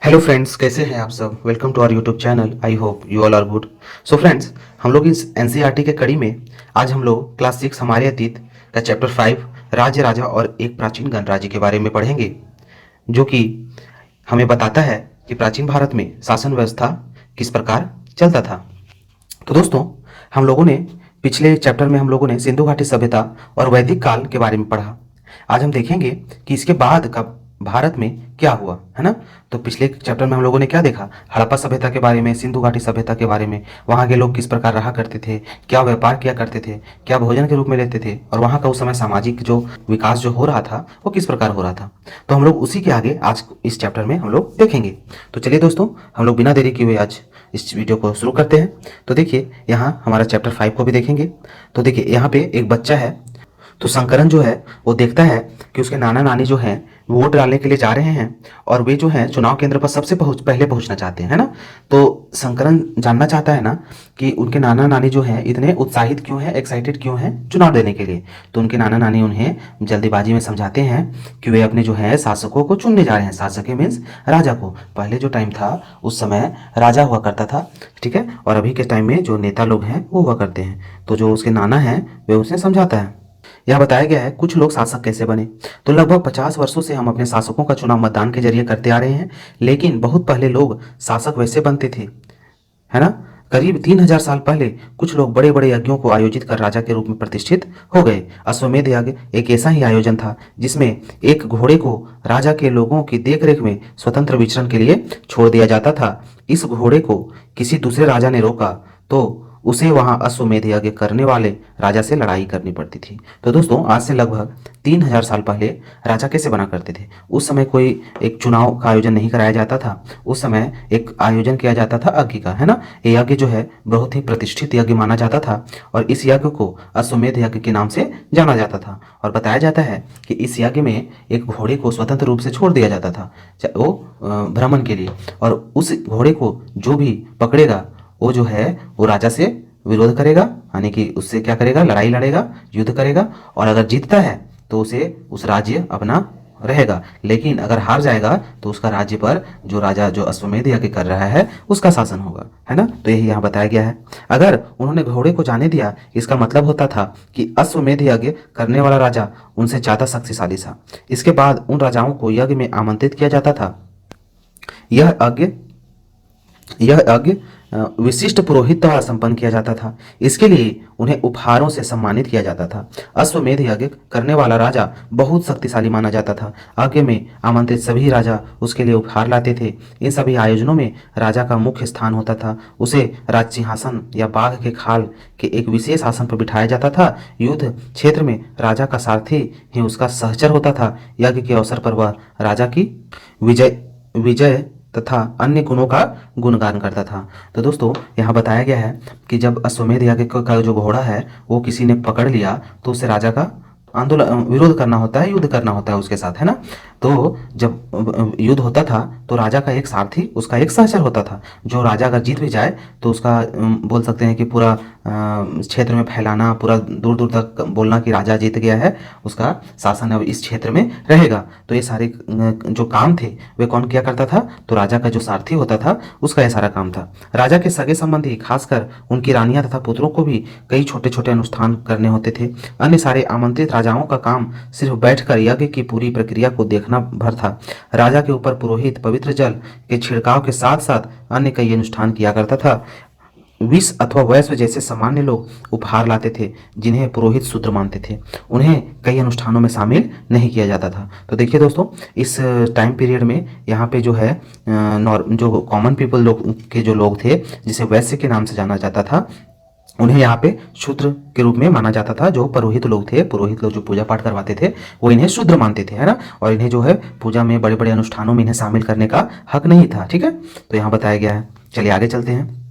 Hello friends, कैसे हैं आप सब। Welcome to our YouTube channel. I hope you all are good. So friends, हम लोग इस एनसीईआरटी के कड़ी में आज हम लोग क्लास 6 हमारे अतीत का चैप्टर 5 राज्य राजा और एक प्राचीन गणराज्य के बारे में पढ़ेंगे, जो कि हमें बताता है कि प्राचीन भारत में शासन व्यवस्था किस प्रकार चलता था। तो दोस्तों, हम लोगों ने पिछले चैप्टर में हम लोगों ने सिंधु घाटी सभ्यता और वैदिक काल के बारे में पढ़ा। आज हम देखेंगे कि इसके बाद का भारत में क्या हुआ, है ना। तो पिछले चैप्टर में हम लोगों ने क्या देखा, हड़प्पा सभ्यता के बारे में, सिंधु घाटी सभ्यता के बारे में, वहाँ के लोग किस प्रकार रहा करते थे, क्या व्यापार किया करते थे, क्या भोजन के रूप में लेते थे, और वहाँ का उस समय सामाजिक जो विकास जो हो रहा था वो किस प्रकार हो रहा था। तो हम लोग उसी के आगे आज इस चैप्टर में हम लोग देखेंगे। तो चलिए दोस्तों, हम लोग बिना देरी किए हुए आज इस वीडियो को शुरू करते हैं। तो देखिए, यहाँ हमारा चैप्टर 5 को भी देखेंगे। तो देखिए, यहाँ पे एक बच्चा है। तो शंकरन जो है वो देखता है कि उसके नाना नानी जो हैं वोट डालने के लिए जा रहे हैं, और वे जो हैं चुनाव केंद्र पर सबसे पहले पहुंचना चाहते हैं, है ना। तो शंकरन जानना चाहता है ना कि उनके नाना नानी जो हैं इतने उत्साहित क्यों हैं, एक्साइटेड क्यों हैं चुनाव देने के लिए। तो उनके नाना नानी उन्हें जल्दीबाजी में समझाते हैं कि वे अपने जो है शासकों को चुनने जा रहे हैं। शासक मीन्स राजा को। पहले जो टाइम था उस समय राजा हुआ करता था, ठीक है, और अभी के टाइम में जो नेता लोग हैं वो हुआ करते हैं। तो जो उसके नाना हैं वे उसे समझाता है। यह बताया गया है कुछ लोग शासक कैसे बने। तो लगभग 50 वर्षों से हम अपने शासकों का चुनाव मतदान के जरिए करते आ रहे हैं, लेकिन बहुत पहले लोग शासक वैसे बनते थे, है ना। करीब 3000 साल पहले कुछ लोग बड़े बड़े यज्ञों को आयोजित कर राजा के रूप में प्रतिष्ठित हो गए। अश्वमेध यज्ञ एक ऐसा ही आयोजन था जिसमें एक घोड़े को राजा के लोगों की देखरेख में स्वतंत्र विचरण के लिए छोड़ दिया जाता था। इस घोड़े को किसी दूसरे राजा ने रोका तो उसे वहां अश्वमेध यज्ञ करने वाले राजा से लड़ाई करनी पड़ती थी। तो दोस्तों, आज से लगभग 3000 साल पहले राजा कैसे बना करते थे। उस समय कोई एक चुनाव का आयोजन नहीं कराया जाता था। उस समय एक आयोजन किया जाता था यज्ञ का, है ना। ये यज्ञ जो है बहुत ही प्रतिष्ठित यज्ञ माना जाता था, और इस यज्ञ को अश्वमेध यज्ञ के नाम से जाना जाता था। और बताया जाता है कि इस यज्ञ में एक घोड़े को स्वतंत्र रूप से छोड़ दिया जाता था वो भ्रमण के लिए, और उस घोड़े को जो भी पकड़ेगा वो जो है वो राजा से विरोध करेगा, यानी कि उससे क्या करेगा, लड़ाई लड़ेगा, युद्ध करेगा, और अगर जीतता है तो उसे उस राज्य अपना रहेगा, लेकिन अगर हार जाएगा तो उसका राज्य पर जो राजा जो अश्वमेध यज्ञ कर रहा है उसका शासन होगा, है ना। तो यही यहाँ बताया गया है। अगर उन्होंने घोड़े को जाने दिया, इसका मतलब होता था कि अश्वमेध यज्ञ करने वाला राजा उनसे ज्यादा शक्तिशाली था। इसके बाद उन राजाओं को यज्ञ में आमंत्रित किया जाता था। यह यज्ञ विशिष्ट पुरोहित द्वारा संपन्न किया जाता था। इसके लिए उन्हें उपहारों से सम्मानित किया जाता था। अश्वमेध यज्ञ करने वाला राजा बहुत शक्तिशाली माना जाता था। यज्ञ में आमंत्रित सभी राजा उसके लिए उपहार लाते थे। इन सभी आयोजनों में राजा का मुख्य स्थान होता था। उसे राज सिंहासन या बाघ के खाल के एक विशेष आसन पर बिठाया जाता था। युद्ध क्षेत्र में राजा का सारथी ही उसका सहचर होता था। यज्ञ के अवसर पर वह राजा की विजय विजय तथा अन्य गुणों का गुणगान करता था। तो दोस्तों, यहाँ बताया गया है कि जब अश्वमेध यज्ञ का जो घोड़ा है वो किसी ने पकड़ लिया तो उससे राजा का आंदोलन विरोध करना होता है, युद्ध करना होता है उसके साथ, है ना। तो जब युद्ध होता था तो राजा का एक सारथी उसका एक सहचर होता था। जो राजा अगर जीत भी जाए तो उसका बोल सकते हैं कि पूरा क्षेत्र में फैलाना, पूरा दूर दूर तक बोलना कि राजा जीत गया है, उसका शासन अब इस क्षेत्र में रहेगा। तो ये सारे जो काम थे वे कौन किया करता था, तो राजा का जो सारथी होता था उसका यह सारा काम था। राजा के सगे संबंधी खासकर उनकी रानियां तथा पुत्रों को भी कई छोटे छोटे अनुष्ठान करने होते थे। अन्य सारे आमंत्रित राजाओं का काम सिर्फ बैठकर यज्ञ की पूरी प्रक्रिया को देखना भर था। राजा के ऊपर पुरोहित पवित्र जल के छिड़काव के साथ साथ अन्य कई अनुष्ठान किया करता था। विष अथवा वैश्य जैसे सामान्य लोग उपहार लाते थे जिन्हें पुरोहित शूद्र मानते थे। उन्हें कई अनुष्ठानों में शामिल नहीं किया जाता था। तो देखिए दोस्तों, इस टाइम पीरियड में यहाँ पे जो है जो कॉमन पीपल लोग के जो लोग थे जिसे वैश्य के नाम से जाना जाता था, उन्हें यहाँ पे शूद्र के रूप में माना जाता था। जो पुरोहित लोग थे, पुरोहित लोग जो पूजा पाठ करवाते थे वो इन्हें शूद्र मानते थे, है ना। और इन्हें जो है पूजा में बड़े बड़े अनुष्ठानों में इन्हें शामिल करने का हक नहीं था, ठीक है। तो यहाँ बताया गया है। चलिए आगे चलते हैं।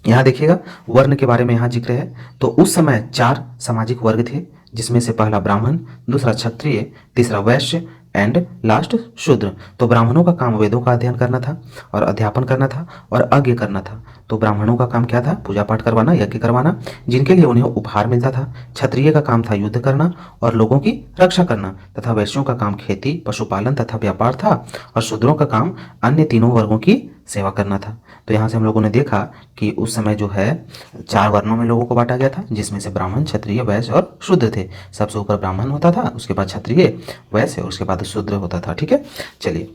यहाँ देखिएगा, वर्ण के बारे में यहाँ जिक्र है। तो उस समय 4 सामाजिक वर्ग थे, जिसमें से पहला ब्राह्मण, दूसरा क्षत्रिय, तीसरा वैश्य, एंड लास्ट शूद्र। तो ब्राह्मणों का काम वेदों का अध्ययन करना था और अध्यापन करना था और यज्ञ करना था। तो ब्राह्मणों का काम क्या था? पूजा पाठ करवाना, यज्ञ करवाना, जिनके लिए उन्हें उपहार मिलता था। क्षत्रिय का काम था युद्ध करना और लोगों की रक्षा करना, तथा वैश्यों का काम खेती, पशुपालन तथा व्यापार था, और शूद्रों का काम अन्य तीनों वर्गों की सेवा करना था। तो यहाँ से हम लोगों ने देखा कि उस समय जो है 4 वर्णों में लोगों को बांटा गया था, जिसमें से ब्राह्मण, क्षत्रिय, वैश्य और शूद्र थे। सबसे ऊपर ब्राह्मण होता था, उसके बाद क्षत्रिय, वैश्य और उसके बाद शूद्र होता था। ठीक है, चलिए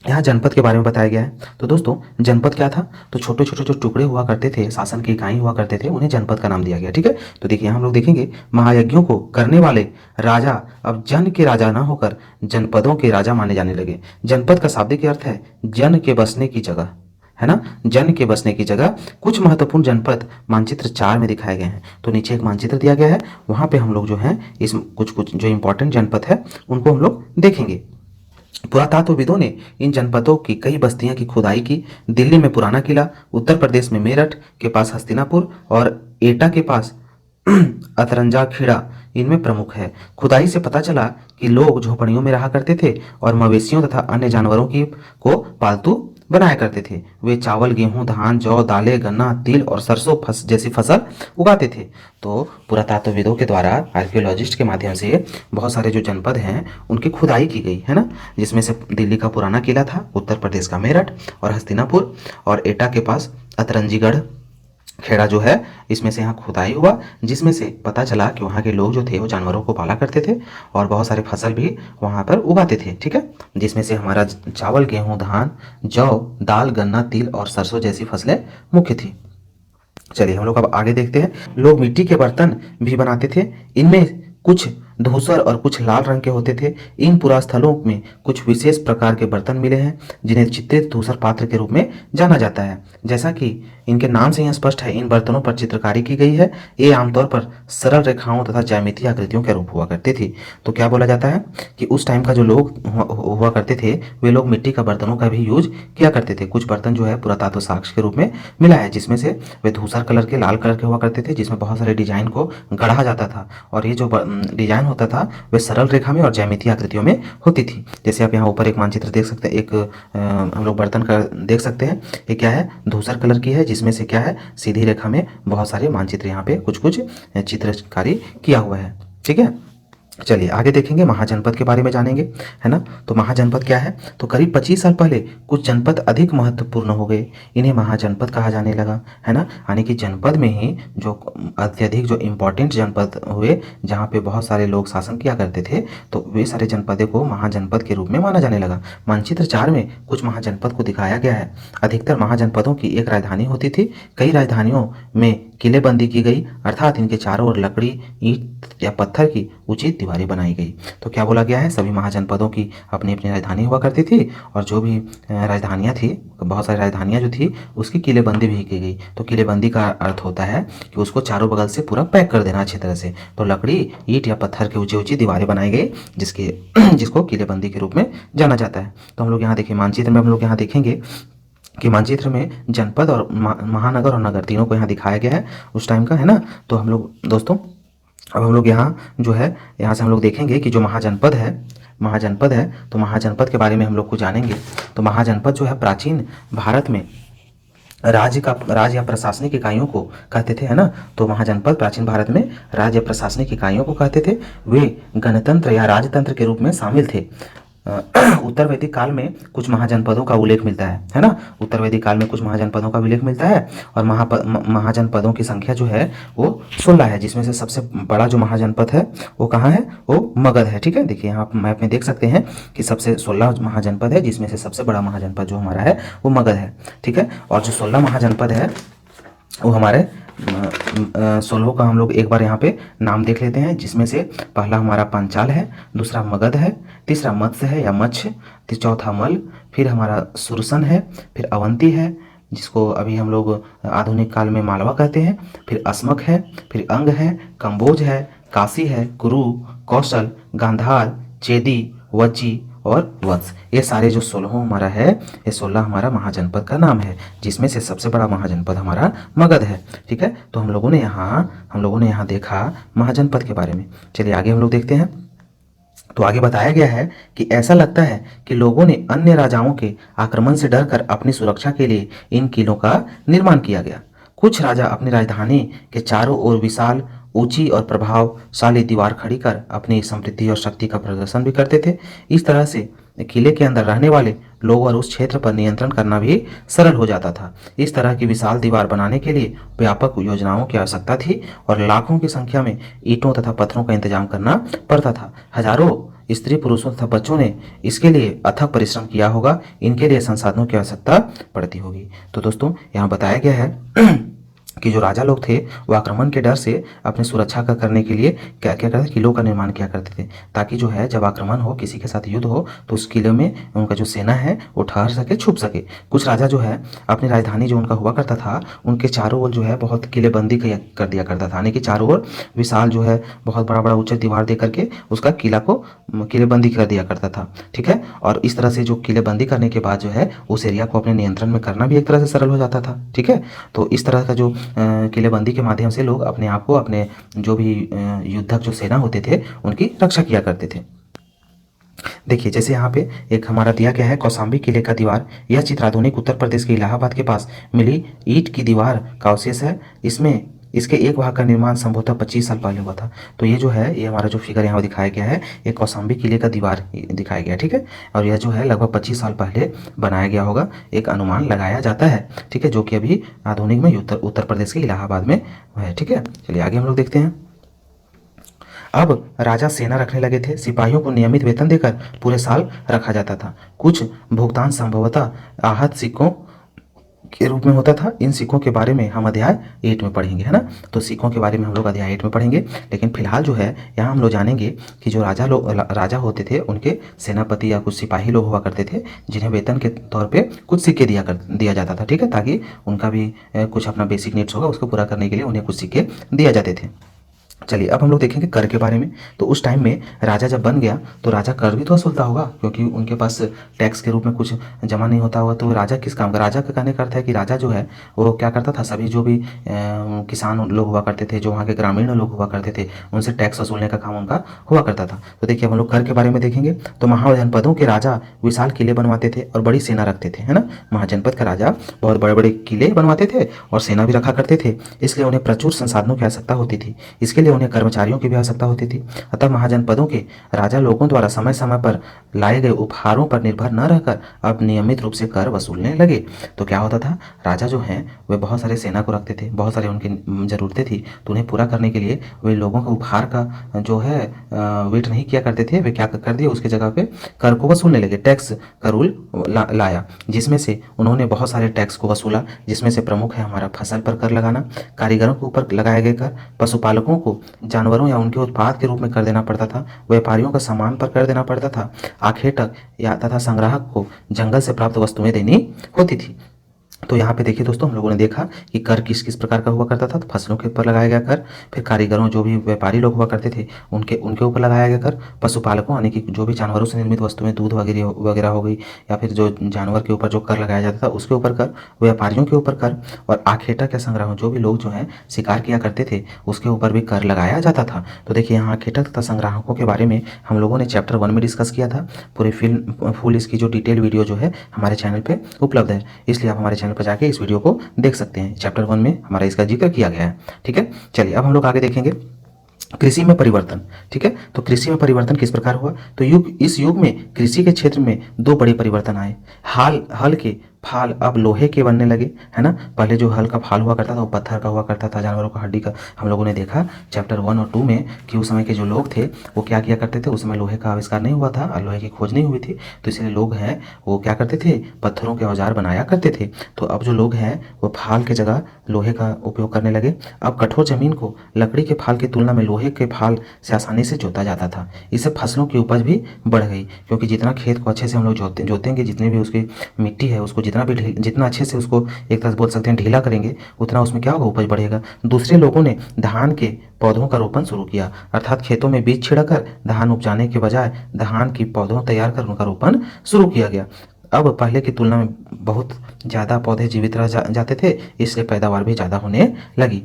यहाँ जनपद के बारे में बताया गया है। तो दोस्तों जनपद क्या था? तो छोटे छोटे जो टुकड़े हुआ करते थे, शासन की इकाई हुआ करते थे, उन्हें जनपद का नाम दिया गया। ठीक है, तो देखिए यहाँ हम लोग देखेंगे महायज्ञों को करने वाले राजा अब जन के राजा ना होकर जनपदों के राजा माने जाने लगे। जनपद का शाब्दिक अर्थ है जन के बसने की जगह, है ना, जन के बसने की जगह। कुछ महत्वपूर्ण जनपद मानचित्र 4 में दिखाए गए हैं। तो नीचे एक मानचित्र दिया गया है, वहां पे हम लोग जो है इस कुछ जो इंपॉर्टेंट जनपद है उनको हम लोग देखेंगे। पुरातत्वविदों ने इन जनपदों की कई बस्तियां की खुदाई की। दिल्ली में पुराना किला, उत्तर प्रदेश में मेरठ के पास हस्तिनापुर और एटा के पास अतरंजा खीड़ा इनमें प्रमुख है। खुदाई से पता चला कि लोग झोपड़ियों में रहा करते थे और मवेशियों तथा अन्य जानवरों की को पालतू बनाया करते थे। वे चावल, गेहूं, धान, जौ, दालें, गन्ना, तिल और सरसों जैसी फसल उगाते थे। तो पुरातत्वविदों के द्वारा, आर्कियोलॉजिस्ट के माध्यम से बहुत सारे जो जनपद हैं उनकी खुदाई की गई है ना, जिसमें से दिल्ली का पुराना किला था, उत्तर प्रदेश का मेरठ और हस्तिनापुर, और एटा के पास अतरंजीगढ़ खेड़ा जो है, इसमें से यहाँ खुदाई हुआ, जिसमें से पता चला कि वहाँ के लोग जो थे वो जानवरों को पाला करते थे और बहुत सारे फसल भी वहाँ पर उगाते थे। ठीक है, जिसमें से हमारा चावल, गेहूं, धान, जौ, दाल, गन्ना, तिल और सरसों जैसी फसलें मुख्य थी। चलिए हम लोग अब आगे देखते हैं। लोग मिट्टी के बर्तन भी बनाते थे। इनमें कुछ धूसर और कुछ लाल रंग के होते थे। इन पुरास्थलों में कुछ विशेष प्रकार के बर्तन मिले हैं जिन्हें चित्रित धूसर पात्र के रूप में जाना जाता है। जैसा कि इनके नाम से ही स्पष्ट है, इन बर्तनों पर चित्रकारी की गई है। ये आमतौर पर सरल रेखाओं तथा ज्यामितीय आकृतियों के रूप हुआ करती थी। तो क्या बोला जाता है कि उस टाइम का जो लोग हुआ करते थे वे लोग मिट्टी का बर्तनों का भी यूज किया करते थे। कुछ बर्तन जो है पुरातत्व साक्ष्य के रूप में मिला है, जिसमें से वे धूसर कलर के, लाल कलर के हुआ करते थे, जिसमें बहुत सारे डिजाइन को गढ़ा जाता था। और ये जो डिजाइन होता था वे सरल रेखा में और ज्यामितीय आकृतियों में होती थी। जैसे आप यहाँ ऊपर एक मानचित्र देख सकते हैं, एक हम लोग बर्तन का देख सकते हैं। ये क्या है? धूसर कलर की है, जिसमें से क्या है, सीधी रेखा में बहुत सारे मानचित्र यहाँ पे कुछ कुछ चित्रकारी किया हुआ है। ठीक है, चलिए आगे देखेंगे, महाजनपद के बारे में जानेंगे, है ना। तो महाजनपद क्या है? तो करीब 25 साल पहले कुछ जनपद अधिक महत्वपूर्ण हो गए, इन्हें महाजनपद कहा जाने लगा, है ना। यानी कि जनपद में ही जो अत्यधिक जो इम्पोर्टेंट जनपद हुए, जहाँ पे बहुत सारे लोग शासन किया करते थे, तो वे सारे जनपदों को महाजनपद के रूप में माना जाने लगा। मानचित्र 4 में कुछ महाजनपद को दिखाया गया है। अधिकतर महाजनपदों की एक राजधानी होती थी। कई राजधानियों में किलेबंदी की गई, अर्थात इनके चारों ओर लकड़ी, ईंट या पत्थर की उचित दीवारें बनाई गई। तो क्या बोला गया है? सभी महाजनपदों की अपनी अपनी राजधानी हुआ करती थी, और जो भी राजधानियाँ थी, बहुत सारी राजधानियाँ जो थी, उसकी किलेबंदी भी की गई। तो किलेबंदी का अर्थ होता है कि उसको चारों बगल से पूरा पैक कर देना अच्छी तरह से। तो लकड़ी, ईंट या पत्थर की ऊंची ऊंची दीवारें बनाई गई, जिसको किलेबंदी के रूप में जाना जाता है। तो हम लोग यहाँ देखिए, मानचित्र में हम लोग यहाँ देखेंगे कि मानचित्र में जनपद और महानगर और नगर तीनों को यहाँ दिखाया गया है उस टाइम का, है ना। तो हम लोग दोस्तों अब हम लोग यहाँ जो है, यहाँ से हम लोग देखेंगे कि जो महाजनपद है, तो महाजनपद के बारे में हम लोग को जानेंगे। तो महाजनपद जो है प्राचीन भारत में राज्य या प्रशासनिक इकाइयों को कहते थे, है ना। तो महाजनपद प्राचीन भारत में राज्य या प्रशासनिक इकाइयों को कहते थे। वे गणतंत्र या राजतंत्र के रूप में शामिल थे। उत्तर वैदिक काल में कुछ महाजनपदों का उल्लेख मिलता है ना। उत्तर वैदिक काल में कुछ महाजनपदों का उल्लेख मिलता है, और महाजनपदों की संख्या जो है वो 16 है, जिसमें से सबसे बड़ा जो महाजनपद है वो कहाँ है? वो मगध है। ठीक है, देखिए यहाँ मैप में देख सकते हैं कि सबसे 16 महाजनपद है, जिसमें से सबसे बड़ा महाजनपद जो हमारा है वो मगध है। ठीक है, और जो 16 महाजनपद है वो हमारे 16 का हम लोग एक बार यहाँ पे नाम देख लेते हैं, जिसमें से पहला हमारा पांचाल है, दूसरा मगध है, तीसरा मत्स्य है या मत्स्य, चौथा मल, फिर हमारा सुरसन है, फिर अवंती है, जिसको अभी हम लोग आधुनिक काल में मालवा कहते हैं, फिर अस्मक है, फिर अंग है, कंबोज है, काशी है, कुरु, कौशल, गांधार, चेदी, वज्जी और वत्स। ये सारे जो 16 हमारा है, ये 16 हमारा महाजनपद का नाम है, जिसमें से सबसे बड़ा महाजनपद हमारा मगध है। ठीक है, तो हम लोगों ने यहाँ देखा महाजनपद के बारे में। चलिए आगे हम लोग देखते हैं तो आगे बताया गया है कि ऐसा लगता है कि लोगों ने अन्य राजाओं के आक्रमण से डरकर अपनी सुरक्षा के लिए इन किलों का निर्माण किया गया। कुछ राजा अपनी राजधानी के चारों ओर विशाल, ऊंची और प्रभावशाली दीवार खड़ी कर अपनी समृद्धि और शक्ति का प्रदर्शन भी करते थे। इस तरह से किले के अंदर रहने वाले लोग और उस क्षेत्र पर नियंत्रण करना भी सरल हो जाता था। इस तरह की विशाल दीवार बनाने के लिए व्यापक योजनाओं की आवश्यकता थी और लाखों की संख्या में ईंटों तथा पत्थरों का इंतजाम करना पड़ता था। हजारों स्त्री पुरुषों तथा बच्चों ने इसके लिए अथक परिश्रम किया होगा। इनके लिए संसाधनों की आवश्यकता पड़ती होगी। तो दोस्तों यहाँ बताया गया है कि जो राजा लोग थे वो आक्रमण के डर से अपनी सुरक्षा का करने के लिए क्या क्या करते, किलों का निर्माण किया करते थे, ताकि जो है जब आक्रमण हो, किसी के साथ युद्ध हो, तो उस किले में उनका जो सेना है वो ठहर सके, छुप सके। कुछ राजा जो है अपनी राजधानी जो उनका हुआ करता था उनके चारों ओर जो है बहुत किलेबंदी कर दिया करता था, यानी कि चारों ओर विशाल जो है बहुत बड़ा बड़ा ऊंचा दीवार दे करके उसका किला को किलेबंदी कर दिया करता था। ठीक है, और इस तरह से जो किलेबंदी करने के बाद जो है उस एरिया को अपने नियंत्रण में करना भी एक तरह से सरल हो जाता था। ठीक है, तो इस तरह का जो किलेबंदी के माध्यम से लोग अपने आप को, अपने जो भी युद्धक जो सेना होते थे उनकी रक्षा किया करते थे। देखिए जैसे यहाँ पे एक हमारा दिया गया है कौशाम्बी किले का दीवार। यह चित्र आधुनिक उत्तर प्रदेश के इलाहाबाद के पास मिली ईंट की दीवार का अवशेष है। इसमें इसके एक भाग का निर्माण संभवतः 25 साल पहले हुआ था। तो ये जो है, ये हमारा जो फिगर यहाँ दिखाया गया है, ये कौशाम्बी किले का दीवार दिखाया गया है। ठीक है, और यह जो है लगभग 25 साल पहले बनाया गया होगा, एक अनुमान लगाया जाता है। ठीक है, जो कि अभी आधुनिक में उत्तर प्रदेश के इलाहाबाद में है। ठीक है, चलिए आगे हम लोग देखते हैं। अब राजा सेना रखने लगे थे। सिपाहियों को नियमित वेतन देकर पूरे साल रखा जाता था। कुछ भुगतान संभवतः आहत सिक्कों के रूप में होता था। इन सिक्कों के बारे में हम अध्याय 8 में पढ़ेंगे, है ना। तो सिक्कों के बारे में हम लोग अध्याय 8 में पढ़ेंगे, लेकिन फिलहाल जो है यहाँ हम लोग जानेंगे कि जो राजा होते थे उनके सेनापति या कुछ सिपाही लोग हुआ करते थे, जिन्हें वेतन के तौर पे कुछ सिक्के दिया जाता था। ठीक है, ताकि उनका भी कुछ अपना बेसिक नीड्स होगा उसको पूरा करने के लिए उन्हें कुछ सिक्के दिए जाते थे। चलिए अब हम लोग देखेंगे कर के बारे में। तो उस टाइम में राजा जब बन गया तो राजा कर भी तो वसूलता होगा, क्योंकि उनके पास टैक्स के रूप में कुछ जमा नहीं होता होगा। तो राजा किस काम का, राजा का कहने का अर्थ है कि राजा जो है वो क्या करता था, सभी जो भी किसान लोग हुआ करते थे, जो वहाँ के ग्रामीण लोग हुआ करते थे, उनसे टैक्स वसूलने का काम उनका हुआ करता था। तो देखिए हम लोग कर के बारे में देखेंगे। तो महाजनपदों के राजा विशाल किले बनवाते थे और बड़ी सेना रखते थे, है ना। महाजनपद का राजा बहुत बड़े बड़े किले बनवाते थे और सेना भी रखा करते थे, इसलिए उन्हें प्रचुर संसाधनों की आवश्यकता होती थी। इसके लिए उन्हें कर्मचारियों की भी आवश्यकता होती थी। अतः महाजनपदों के राजा लोगों द्वारा समय समय पर लाए गए उपहारों पर निर्भर न रहकर अब नियमित रूप से कर वसूलने लगे। तो क्या होता था, राजा जो हैं वे बहुत सारे सेना को रखते थे, बहुत सारे उनकी ज़रूरतें थी, तो उन्हें पूरा करने के लिए वे लोगों का उपहार का जो है वेट नहीं किया करते थे। वे क्या कर दिए, उसके जगह पे कर को वसूलने लगे, टैक्स का रूल लाया, जिसमें से उन्होंने बहुत सारे टैक्स को वसूला। जिसमें से प्रमुख है हमारा फसल पर कर लगाना, कारीगरों के ऊपर लगाए गए कर, पशुपालकों को जानवरों या उनके उत्पाद के रूप में कर देना पड़ता था, व्यापारियों का सामान पर कर देना पड़ता था, आखेटक या तथा संग्राहक को जंगल से प्राप्त वस्तुएं देनी होती थी। तो यहाँ पे देखिए दोस्तों, हम लोगों ने देखा कि कर किस किस प्रकार का हुआ करता था। तो फसलों के ऊपर लगाया गया कर, फिर कारीगरों जो भी व्यापारी लोग हुआ करते थे उनके ऊपर लगाया गया कर, पशुपालकों यानी कि जो भी जानवरों से निर्मित वस्तुएं, दूध वगैरह हो गई, या फिर जो जानवर के ऊपर जो कर लगाया जाता था उसके ऊपर कर, व्यापारियों के ऊपर कर, और आखेटक या संग्राहक जो भी लोग जो है शिकार किया करते थे उसके ऊपर भी कर लगाया जाता था। तो देखिए यहाँ आखेटक तथा संग्राहकों के बारे में हम लोगों ने चैप्टर 1 में डिस्कस किया था। पूरी फुल इसकी जो डिटेल वीडियो जो है हमारे चैनल पर उपलब्ध है, इसलिए आप हमारे चैनल पर जाके इस वीडियो को देख सकते हैं। चैप्टर 1 में हमारा इसका जिक्र किया गया है। ठीक है, चलिए अब हम लोग आगे देखेंगे कृषि में परिवर्तन। ठीक है, तो कृषि में परिवर्तन किस प्रकार हुआ। तो इस युग में कृषि के क्षेत्र में दो बड़े परिवर्तन आए। हल के फाल अब लोहे के बनने लगे, है ना। पहले जो हल का फाल हुआ करता था वो पत्थर का हुआ करता था, जानवरों का हड्डी का। हम लोगों ने देखा चैप्टर 1 और 2 में कि उस समय के जो लोग थे वो क्या किया करते थे, उस समय लोहे का आविष्कार नहीं हुआ था और लोहे की खोज नहीं हुई थी, तो इसलिए लोग हैं वो क्या करते थे, पत्थरों के औजार बनाया करते थे। तो अब जो लोग हैं वो फाल के जगह लोहे का उपयोग करने लगे। अब कठोर जमीन को लकड़ी के फाल की तुलना में लोहे के फाल से आसानी से जोता जाता था। इससे फसलों की उपज भी बढ़ गई, क्योंकि जितना खेत को अच्छे से हम लोग जोतेंगे, जितनी भी उसकी मिट्टी है उसको जितना अच्छे से उसको एक तरह से बोल सकते हैं ढीला करेंगे, उतना उसमें क्या होगा, उपज बढ़ेगा। दूसरे लोगों ने धान के पौधों का रोपण शुरू किया, अर्थात खेतों में बीज छिड़कर धान उपजाने के बजाय धान की पौधों तैयार कर उनका रोपण शुरू किया गया। अब पहले की तुलना में बहुत ज़्यादा पौधे जीवित रह जाते थे, इसलिए पैदावार भी ज़्यादा होने लगी।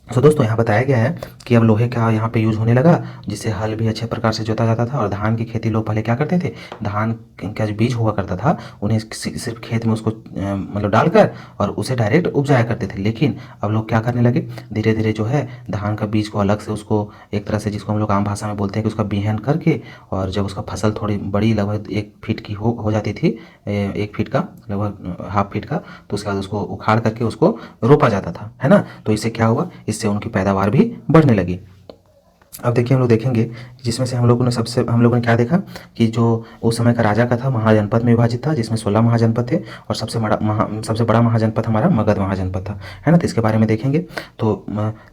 तो दोस्तों यहाँ बताया गया है कि अब लोहे का यहाँ पे यूज होने लगा, जिससे हल भी अच्छे प्रकार से जोता जाता था। और धान की खेती लोग पहले क्या करते थे, धान का जो बीज हुआ करता था उन्हें सिर्फ खेत में उसको मतलब डालकर और उसे डायरेक्ट उपजाया करते थे। लेकिन अब लोग क्या करने लगे, धीरे धीरे जो है धान का बीज को अलग से उसको एक तरह से, जिसको हम लोग आम भाषा में बोलते हैं कि उसका बिहन करके, और जब उसका फसल थोड़ी बड़ी लगभग 1 फीट की हो जाती थी, 1 फीट का लगभग हाफ फीट का, तो उसके बाद उसको उखाड़ करके उसको रोपा जाता था, है ना। तो इससे क्या हुआ, इससे उनकी पैदावार भी बढ़ने लगी। अब देखिए हम लोग देखेंगे जिसमें से हम लोगों ने क्या देखा कि जो उस समय का राजा का था महाजनपद में विभाजित था, जिसमें 16 महाजनपद थे और सबसे बड़ा महाजनपद हमारा मगध महाजनपद था, है ना। तो इसके बारे में देखेंगे तो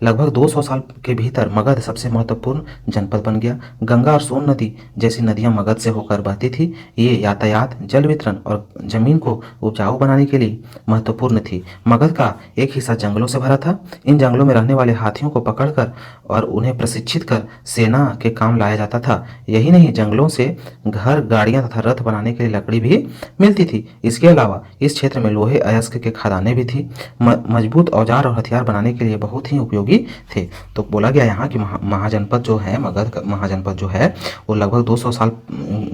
लगभग 200 साल के भीतर मगध सबसे महत्वपूर्ण जनपद बन गया। गंगा और सोन नदी जैसी नदियां मगध से होकर बहती थी। ये यातायात, जल वितरण और जमीन को उपजाऊ बनाने के लिए महत्वपूर्ण थी। मगध का एक हिस्सा जंगलों से भरा था। इन जंगलों में रहने वाले हाथियों को पकड़कर और उन्हें प्रशिक्षित कर सेना के काम लाया जाता था। यही नहीं, जंगलों से घर, गाड़ियां तथा रथ बनाने के लिए लकड़ी भी मिलती थी। इसके अलावा इस क्षेत्र में लोहे अयस्क के खदानें भी थी। मजबूत औजार और हथियार बनाने के लिए बहुत ही उपयोगी थे। तो बोला गया यहाँ कि महाजनपद जो है, मगध का महाजनपद जो है वो लगभग 200 साल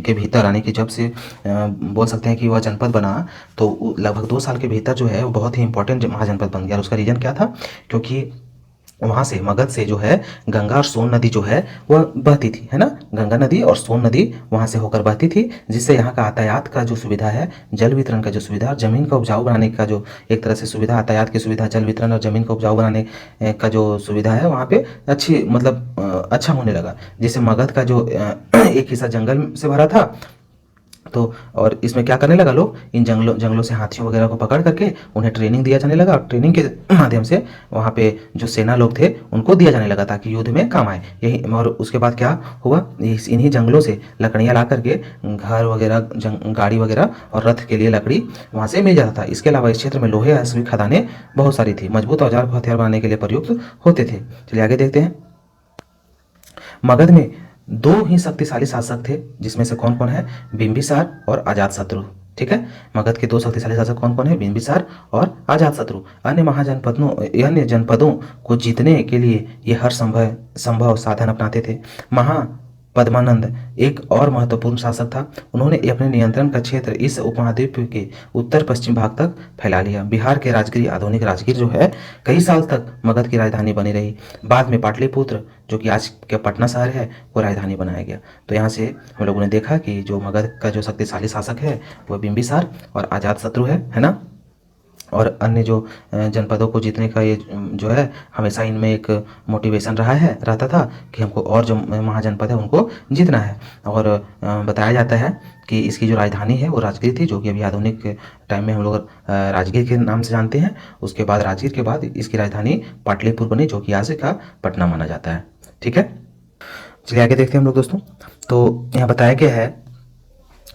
के भीतर, यानी कि जब से बोल सकते हैं कि वह जनपद बना, तो लगभग 2 साल के भीतर जो है वो बहुत ही इंपॉर्टेंट महाजनपद बन गया। और उसका रीजन क्या था, क्योंकि वहाँ से मगध से जो है गंगा और सोन नदी जो है वह बहती थी, है ना। गंगा नदी और सोन नदी वहाँ से होकर बहती थी, जिससे यहाँ का यातायात का जो सुविधा है, जल वितरण का जो सुविधा और जमीन का उपजाऊ बनाने का जो एक तरह से सुविधा, यातायात की सुविधा, जल वितरण और जमीन का उपजाऊ बनाने का जो सुविधा है वहाँ पे अच्छी, मतलब अच्छा होने लगा। जिससे मगध का जो एक हिस्सा जंगल से भरा था, तो और इसमें क्या करने लगा, लोग इन जंगलों से हाथियों वगैरह को पकड़ करके उन्हें ट्रेनिंग दिया जाने लगा। और ट्रेनिंग के माध्यम से वहाँ पे जो सेना लोग थे उनको दिया जाने लगा ताकि युद्ध में काम आए। यही, और उसके बाद क्या हुआ, इन्हीं जंगलों से लकड़ियाँ ला करके घर वगैरह, गाड़ी वगैरह और रथ के लिए लकड़ी वहाँ से मिल जाता था। इसके अलावा इस क्षेत्र में लोहे की खदानें बहुत सारी थी। मजबूत औजार को हथियार बनाने के लिए प्रयुक्त होते थे। चलिए आगे देखते हैं। मगध में 2 ही शक्तिशाली शासक थे, जिसमें से कौन कौन है, बिंबिसार और अजातशत्रु। ठीक है, मगध के 2 शक्तिशाली शासक कौन कौन है, बिंबिसार और अजातशत्रु। अन्य जनपदों को जीतने के लिए ये हर संभव साधन अपनाते थे। पद्मानंद एक और महत्वपूर्ण शासक था। उन्होंने अपने नियंत्रण का क्षेत्र इस उपमहाद्वीप के उत्तर पश्चिम भाग तक फैला लिया। बिहार के राजगीर, आधुनिक राजगीर जो है, कई साल तक मगध की राजधानी बनी रही। बाद में पाटलिपुत्र, जो कि आज के पटना शहर है, वो राजधानी बनाया गया। तो यहाँ से हम लोगों ने देखा कि जो मगध का जो शक्तिशाली शासक है वह बिंबिसार और अजातशत्रु है ना। और अन्य जो जनपदों को जीतने का ये जो है हमेशा इनमें एक मोटिवेशन रहता था कि हमको और जो महाजनपद है उनको जीतना है। और बताया जाता है कि इसकी जो राजधानी है वो राजगीर थी, जो कि अभी आधुनिक टाइम में हम लोग राजगीर के नाम से जानते हैं। उसके बाद राजगीर के बाद इसकी राजधानी पाटलिपुत्र बनी, जो कि आज का पटना माना जाता है। ठीक है, चलिए आगे देखते हैं हम लोग दोस्तों। तो यहाँ बताया गया है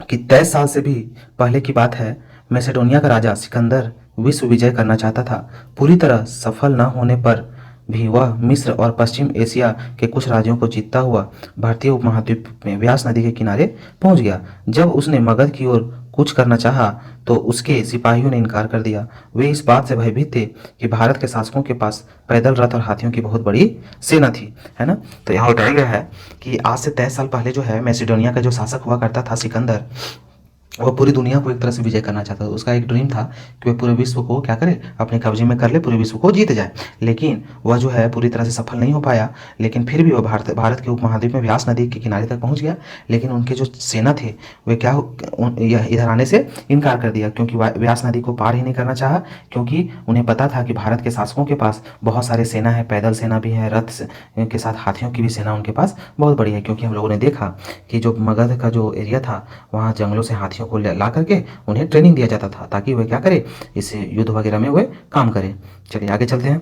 कि 23 साल से भी पहले की बात है, मैसेडोनिया का राजा सिकंदर विश्व विजय करना चाहता था। पूरी तरह सफल न होने पर भी वह मिस्र और पश्चिम एशिया के कुछ राज्यों को जीतता हुआ भारतीय उपमहाद्वीप में व्यास नदी के किनारे पहुंच गया। जब उसने मगध की ओर कुछ करना चाहा तो उसके सिपाहियों ने इनकार कर दिया। वे इस बात से भयभीत थे कि भारत के शासकों के पास पैदल रथ और हाथियों की बहुत बड़ी सेना थी, है ना। तो यहाँ बताया गया है कि आज से 23 साल पहले जो है मैसिडोनिया का जो शासक हुआ करता था सिकंदर, वह पूरी दुनिया को एक तरह से विजय करना चाहता था। उसका एक ड्रीम था कि वह पूरे विश्व को क्या करे, अपने कब्जे में कर ले, पूरे विश्व को जीत जाए। लेकिन वह जो है पूरी तरह से सफल नहीं हो पाया। लेकिन फिर भी वह भारत के उपमहाद्वीप में व्यास नदी के किनारे तक पहुंच गया। लेकिन उनके जो सेना थे वे इधर आने से इनकार कर दिया, क्योंकि व्यास नदी को पार ही नहीं करना चाहा, क्योंकि उन्हें पता था कि भारत के शासकों के पास बहुत सारे सेना है, पैदल सेना भी है, रथ के साथ हाथियों की भी सेना उनके पास बहुत बड़ी है। क्योंकि हम लोगों ने देखा कि जो मगध का जो एरिया था वहाँ जंगलों से हाथियों को ला करके उन्हें ट्रेनिंग दिया जाता था ताकि वे क्या करें, इस युद्ध वगैरह में वे काम करें। चलिए आगे चलते हैं।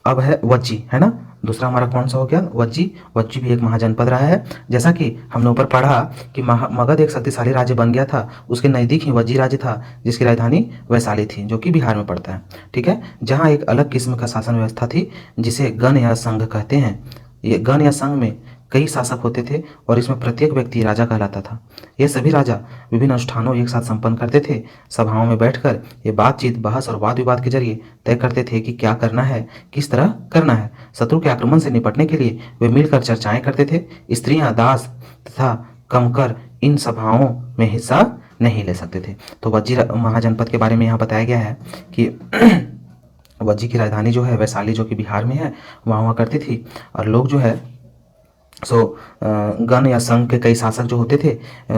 अब है वज्जी, है ना। दूसरा हमारा कौन सा हो गया, वज्जी। वज्जी भी एक महाजनपद रहा है। जैसा कि हमने ऊपर पढ़ा कि मगध एक शक्तिशाली राज्य बन गया था, उसके नजदीक ही वज्जी राज्य था जिसकी राजधानी वैशाली थी, जो कि बिहार में पड़ता है। ठीक है, जहाँ एक अलग किस्म का शासन व्यवस्था थी जिसे गण या संघ कहते हैं। ये गण या संघ में कई शासक होते थे और इसमें प्रत्येक व्यक्ति राजा कहलाता था। ये सभी राजा विभिन्न अनुष्ठानों एक साथ संपन्न करते थे। सभाओं में बैठकर ये बातचीत, बहस और वाद विवाद के जरिए तय करते थे कि क्या करना है, किस तरह करना है। शत्रु के आक्रमण से निपटने के लिए वे मिलकर चर्चाएं करते थे। स्त्रियां, दास तथा कमकर इन सभाओं में हिस्सा नहीं ले सकते थे। तो वज्जी महाजनपद के बारे में यहाँ बताया गया है कि वज्जी की राजधानी जो है वैशाली, जो कि बिहार में है, वहाँ हुआ करती थी। और लोग जो है गण या संघ के कई शासक जो होते थे,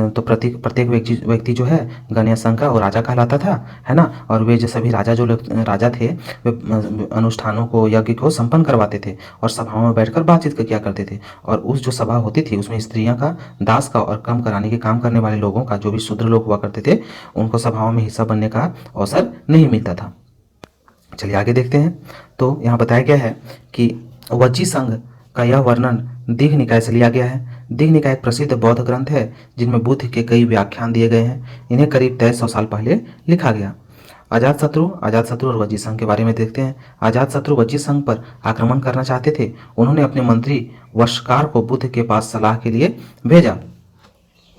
तो प्रत्येक व्यक्ति जो है गण या संघ का वो राजा कहलाता था, है ना। और वे जो सभी राजा थे वे अनुष्ठानों को, यज्ञ को संपन्न करवाते थे और सभाओं में बैठकर बातचीत किया करते थे। और उस जो सभा होती थी उसमें स्त्रियां का, दास का और कम कराने के काम करने वाले लोगों का, जो भी शूद्र लोग हुआ करते थे, उनको सभाओं में हिस्सा बनने का अवसर नहीं मिलता था। चलिए आगे देखते हैं। तो यहाँ बताया गया है कि वज्जी संघ का यह वर्णन दीघ निकाय से लिया गया है। दीघ निकाय एक प्रसिद्ध बौद्ध ग्रंथ है जिनमें बुद्ध के कई व्याख्यान दिए गए हैं। इन्हें करीब 2300 साल पहले लिखा गया। अजातशत्रु और वज्जी संघ के बारे में देखते हैं। अजातशत्रु वज्जी संघ पर आक्रमण करना चाहते थे। उन्होंने अपने मंत्री वशकार को बुद्ध के पास सलाह के लिए भेजा।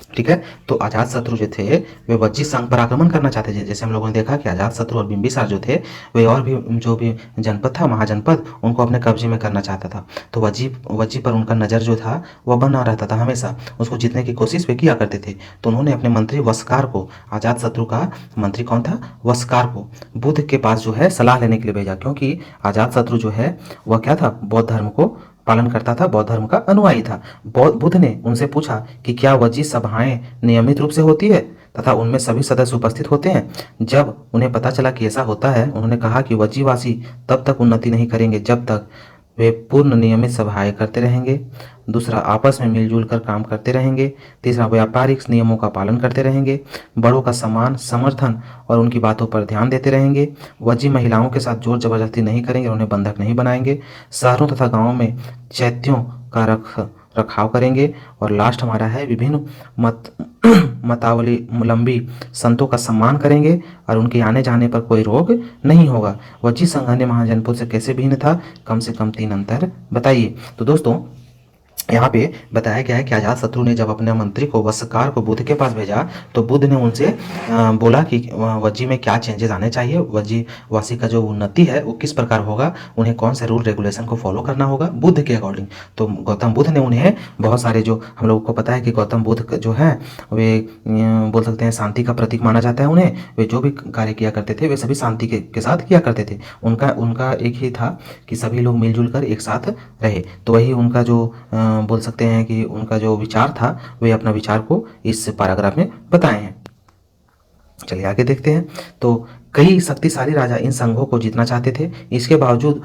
ठीक है, तो अजातशत्रु जो थे वे वज्जी संघ पर आक्रमण करना चाहते थे। जैसे हम लोगों ने देखा कि अजातशत्रु और बिंबिसार जो थे वे और भी जो भी जनपद था, महाजनपद, उनको अपने कब्जे में करना चाहता था। तो वज्जी पर उनका नज़र जो था वह बना रहता था, हमेशा उसको जीतने की कोशिश वे किया करते थे। तो उन्होंने अपने मंत्री वस्कार को, अजातशत्रु का मंत्री कौन था, वस्कार को, बुद्ध के पास जो है सलाह लेने के लिए भेजा। क्योंकि अजातशत्रु जो है वह क्या था, बौद्ध धर्म को पालन करता था, बौद्ध धर्म का अनुयायी था। बुद्ध ने उनसे पूछा कि क्या वज्जी सभाएं नियमित रूप से होती है तथा उनमें सभी सदस्य उपस्थित होते हैं। जब उन्हें पता चला कि ऐसा होता है, उन्होंने कहा कि वज्जीवासी तब तक उन्नति नहीं करेंगे जब तक वे पूर्ण नियमित सभाएं करते रहेंगे। दूसरा, आपस में मिलजुल कर काम करते रहेंगे। तीसरा, व्यापारिक नियमों का पालन करते रहेंगे। बड़ों का सम्मान, समर्थन और उनकी बातों पर ध्यान देते रहेंगे। वज्जी महिलाओं के साथ जोर जबरदस्ती नहीं करेंगे, उन्हें बंधक नहीं बनाएंगे। शहरों तथा गांवों में चैत्यों का रखाव करेंगे। और लास्ट हमारा है, विभिन्न मतावलंबी संतों का सम्मान करेंगे और उनके आने जाने पर कोई रोक नहीं होगा। वज्जी संघ अन्य महाजनपद से कैसे भिन्न था, कम से कम 3 अंतर बताइए। तो दोस्तों यहाँ पे बताया गया है कि अजातशत्रु ने जब अपने मंत्री को, वस्कार को बुद्ध के पास भेजा, तो बुद्ध ने उनसे बोला कि वज्जी में क्या चेंजेस आने चाहिए, वज्जी वासी का जो उन्नति है वो किस प्रकार होगा, उन्हें कौन से रूल रेगुलेशन को फॉलो करना होगा बुद्ध के अकॉर्डिंग। तो गौतम बुद्ध ने उन्हें बहुत सारे, जो हम लोगों को पता है कि गौतम बुद्ध जो है वे बोल सकते हैं शांति का प्रतीक माना जाता है उन्हें। वे जो भी कार्य किया करते थे वे सभी शांति के साथ किया करते थे। उनका एक ही था कि सभी लोग मिलजुल कर एक साथ रहे। तो वही उनका जो बोल सकते हैं कि उनका जो विचार था, वे अपना विचार को इस पैराग्राफ में बताए हैं। चलिए आगे देखते हैं। तो कई शक्तिशाली राजा इन संघों को जीतना चाहते थे। इसके बावजूद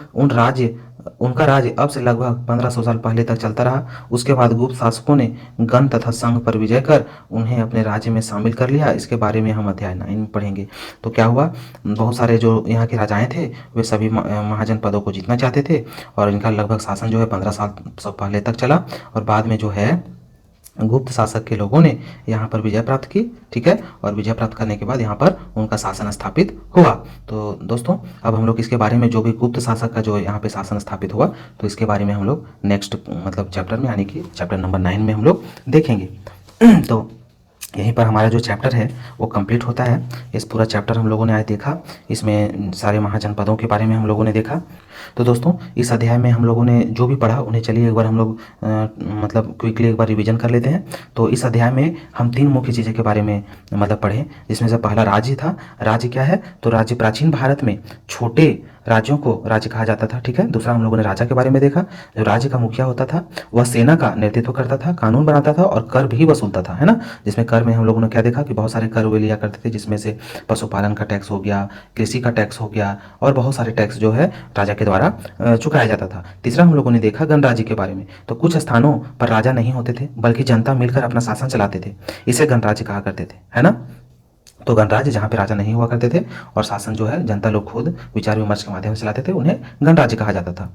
उनका राज्य अब से लगभग 1500 साल पहले तक चलता रहा। उसके बाद गुप्त शासकों ने गण तथा संघ पर विजय कर उन्हें अपने राज्य में शामिल कर लिया। इसके बारे में हम अध्याय 9 में पढ़ेंगे। तो क्या हुआ, बहुत सारे जो यहाँ के राजाएं थे वे सभी महाजनपदों को जीतना चाहते थे और इनका लगभग शासन जो है 1500 साल पहले तक चला। और बाद में जो है गुप्त शासक के लोगों ने यहाँ पर विजय प्राप्त की। ठीक है, और विजय प्राप्त करने के बाद यहाँ पर उनका शासन स्थापित हुआ। तो दोस्तों अब हम लोग इसके बारे में, जो भी गुप्त शासक का जो यहाँ पे शासन स्थापित हुआ, तो इसके बारे में हम लोग नेक्स्ट चैप्टर में, यानी कि चैप्टर नंबर 9 में हम लोग देखेंगे। तो यहीं पर हमारा जो चैप्टर है वो कंप्लीट होता है। इस पूरा चैप्टर हम लोगों ने आज देखा, इसमें सारे महाजनपदों के बारे में हम लोगों ने देखा। तो दोस्तों इस अध्याय में हम लोगों ने जो भी पढ़ा उन्हें चलिए एक बार हम लोग क्विकली एक बार रिवीजन कर लेते हैं। तो इस अध्याय में हम 3 मुख्य चीज़ें के बारे में पढ़े, जिसमें से पहला राज्य था। राज्य क्या है, तो राज्य प्राचीन भारत में छोटे राज्यों को राज्य कहा जाता था। ठीक है, दूसरा हम लोगों ने राजा के बारे में देखा। जो राज्य का मुखिया होता था वह सेना का नेतृत्व करता था, कानून बनाता था और कर भी वसूलता था, है ना। जिसमें कर में हम लोगों ने क्या देखा कि बहुत सारे कर वे लिया करते थे, जिसमें से पशुपालन का टैक्स हो गया, कृषि का टैक्स हो गया और बहुत सारे टैक्स जो है राजा के द्वारा चुकाया जाता था। तीसरा हम लोगों ने देखा गणराज्य के बारे में। तो कुछ स्थानों पर राजा नहीं होते थे बल्कि जनता मिलकर अपना शासन चलाते थे, इसे गणराज्य कहा करते थे, है ना। तो गणराज्य जहाँ पे राजा नहीं हुआ करते थे और शासन जो है जनता लोग खुद विचार विमर्श के माध्यम से चलाते थे, उन्हें गणराज्य कहा जाता था।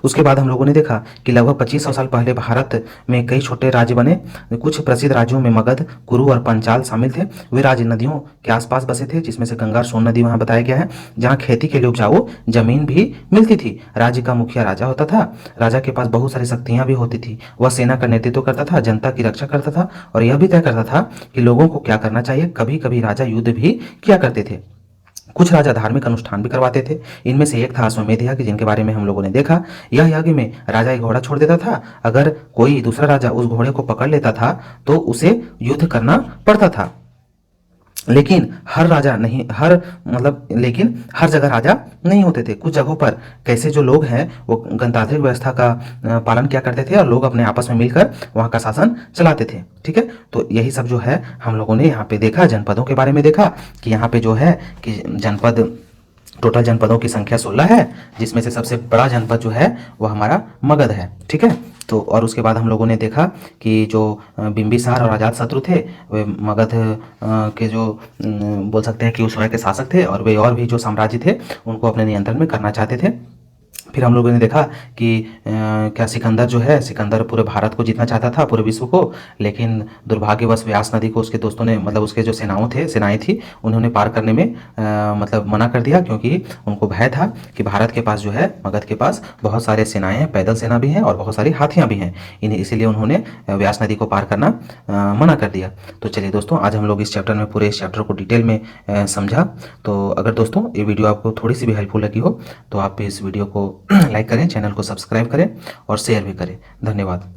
उसके बाद हम लोगों ने देखा कि लगभग 2500 साल पहले भारत में कई छोटे राज्य बने। कुछ प्रसिद्ध राज्यों में मगध, कुरु और पंचाल शामिल थे। वे राज्य नदियों के आसपास बसे थे, जिसमें से गंगा और सोन नदी वहां बताया गया है, जहां खेती के लिए उपजाऊ जमीन भी मिलती थी। राज्य का मुखिया राजा होता था। राजा के पास बहुत सारी शक्तियां भी होती थी। वह सेना का नेतृत्व करता था, जनता की रक्षा करता था और यह भी तय करता था कि लोगों को क्या करना चाहिए। कभी कभी राजा युद्ध भी किया करते थे। कुछ राजा धार्मिक अनुष्ठान भी करवाते थे। इनमें से एक था अश्वमेध यज्ञ, जिनके बारे में हम लोगों ने देखा। यह यज्ञ में राजा एक घोड़ा छोड़ देता था। अगर कोई दूसरा राजा उस घोड़े को पकड़ लेता था तो उसे युद्ध करना पड़ता था। लेकिन हर राजा नहीं, लेकिन हर जगह राजा नहीं होते थे। कुछ जगहों पर कैसे जो लोग हैं वो गणतांत्रिक व्यवस्था का पालन किया करते थे और लोग अपने आपस में मिलकर वहाँ का शासन चलाते थे। ठीक है, तो यही सब जो है हम लोगों ने यहाँ पे देखा। जनपदों के बारे में देखा कि यहाँ पे जो है कि जनपद, टोटल जनपदों की संख्या 16 है, जिसमें से सबसे बड़ा जनपद जो है वो हमारा मगध है। ठीक है, तो और उसके बाद हम लोगों ने देखा कि जो बिंबिसार और अजातशत्रु थे वे मगध के जो बोल सकते हैं कि उस समय के शासक थे, और वे और भी जो साम्राज्य थे उनको अपने नियंत्रण में करना चाहते थे। फिर हम लोगों ने देखा कि क्या सिकंदर जो है, सिकंदर पूरे भारत को जीतना चाहता था, पूरे विश्व को, लेकिन दुर्भाग्यवश व्यास नदी को उसके दोस्तों ने, मतलब उसके जो सेनाएं थी, उन्होंने पार करने में मना कर दिया, क्योंकि उनको भय था कि भारत के पास जो है, मगध के पास बहुत सारे सेनाएं हैं, पैदल सेना भी हैं और बहुत सारी हाथियां भी हैं। इसीलिए उन्होंने व्यास नदी को पार करना मना कर दिया। तो चलिए दोस्तों, आज हम लोग इस चैप्टर में पूरे इस चैप्टर को डिटेल में समझा। तो अगर दोस्तों ये वीडियो आपको थोड़ी सी भी हेल्पफुल लगी हो तो आप इस वीडियो को लाइक करें, चैनल को सब्सक्राइब करें और शेयर भी करें। धन्यवाद।